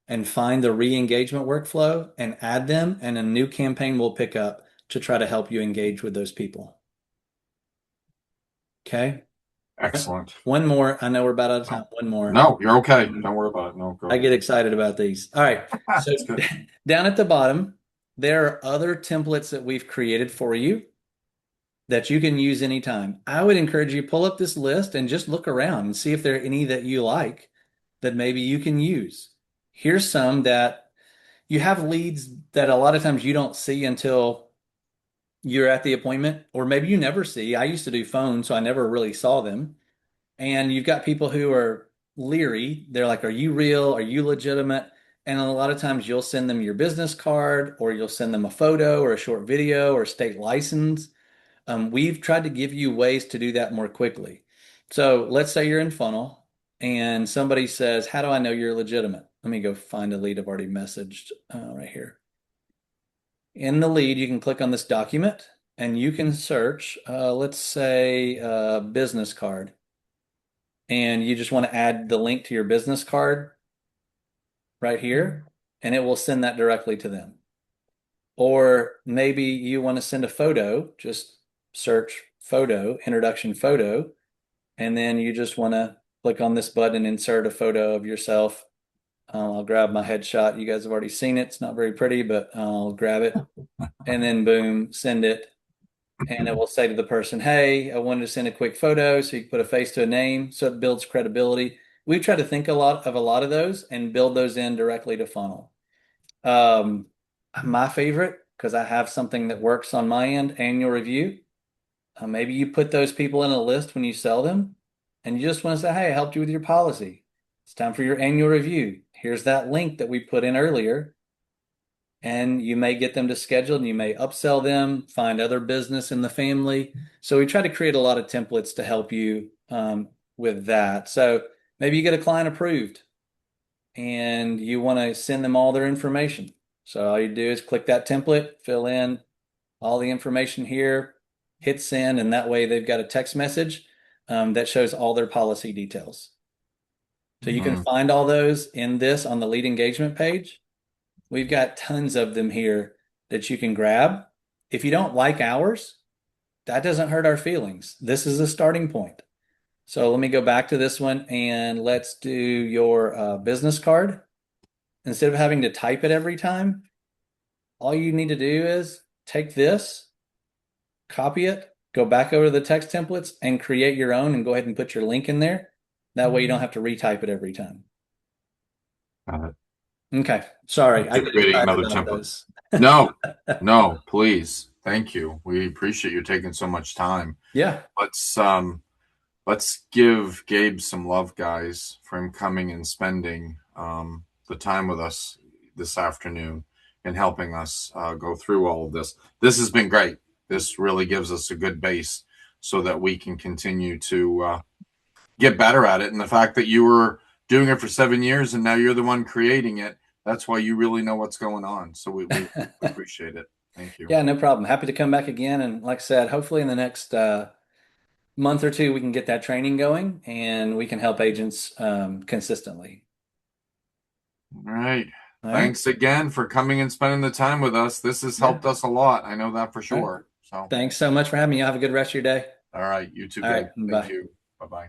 S4: and find the re-engagement workflow and add them, and a new campaign will pick up to try to help you engage with those people. Okay.
S1: Excellent.
S4: One more. I know we're about out of time. One more.
S1: No, you're okay. Don't worry about it. No, go
S4: I get excited about these. All right. So
S1: That's good.
S4: down at the bottom, there are other templates that we've created for you that you can use anytime. I would encourage you to pull up this list and just look around and see if there are any that you like that maybe you can use. Here's some that you have leads that a lot of times you don't see until you're at the appointment, or maybe you never see. I used to do phone, so I never really saw them. And you've got people who are leery. They're like, are you real? Are you legitimate? And a lot of times you'll send them your business card, or you'll send them a photo or a short video or state license. We've tried to give you ways to do that more quickly. So let's say you're in Funnel and somebody says, how do I know you're legitimate? Let me go find a lead I've already messaged right here. In the lead, you can click on this document and you can search, let's say, business card. And you just want to add the link to your business card right here, and it will send that directly to them. Or maybe you want to send a photo, just search photo, introduction photo, and then you just want to click on this button, insert a photo of yourself. I'll grab my headshot. You guys have already seen it. It's not very pretty, but I'll grab it, and then boom, send it. And it will say to the person, hey, I wanted to send a quick photo, so you can put a face to a name, so it builds credibility. We try to think a lot of those and build those in directly to Funnel. My favorite, because I have something that works on my end, annual review. Maybe you put those people in a list when you sell them, and you just want to say, hey, I helped you with your policy. It's time for your annual review. Here's that link that we put in earlier. And you may get them to schedule, and you may upsell them, find other business in the family. So we try to create a lot of templates to help you with that. So maybe you get a client approved and you want to send them all their information. So all you do is click that template, fill in all the information here, hit send, and that way they've got a text message that shows all their policy details. So you can find all those in this on the lead engagement page. We've got tons of them here that you can grab If you don't like ours, that doesn't hurt our feelings. This is a starting point. So let me go back to this one and let's do your business card. Instead of having to type it every time, all you need to do is take this, copy it, go back over to the text templates and create your own and go ahead and put your link in there. That way you don't have to retype it every time.
S1: Got it.
S4: Okay. Sorry. I
S1: You're
S4: get
S1: creating
S4: excited
S1: another
S4: about
S1: template.
S4: those.
S1: No, please. Thank you. We appreciate you taking so much time.
S4: Yeah.
S1: Let's give Gabe some love, guys, for him coming and spending the time with us this afternoon and helping us go through all of this. This has been great. This really gives us a good base so that we can continue to get better at it. And the fact that you were doing it for 7 years and now you're the one creating it, that's why you really know what's going on. So we appreciate it. Thank you.
S4: Yeah, no problem. Happy to come back again. And like I said, hopefully in the next month or two, we can get that training going and we can help agents consistently.
S1: All right.
S4: All right.
S1: Thanks again for coming and spending the time with us. This has helped us a lot. I know that for sure. So
S4: Thanks so much for having me. You have a good rest of your day.
S1: all right, you too,
S4: All
S1: Gabe.
S4: right,
S1: Thank
S4: bye.
S1: you. Bye-bye.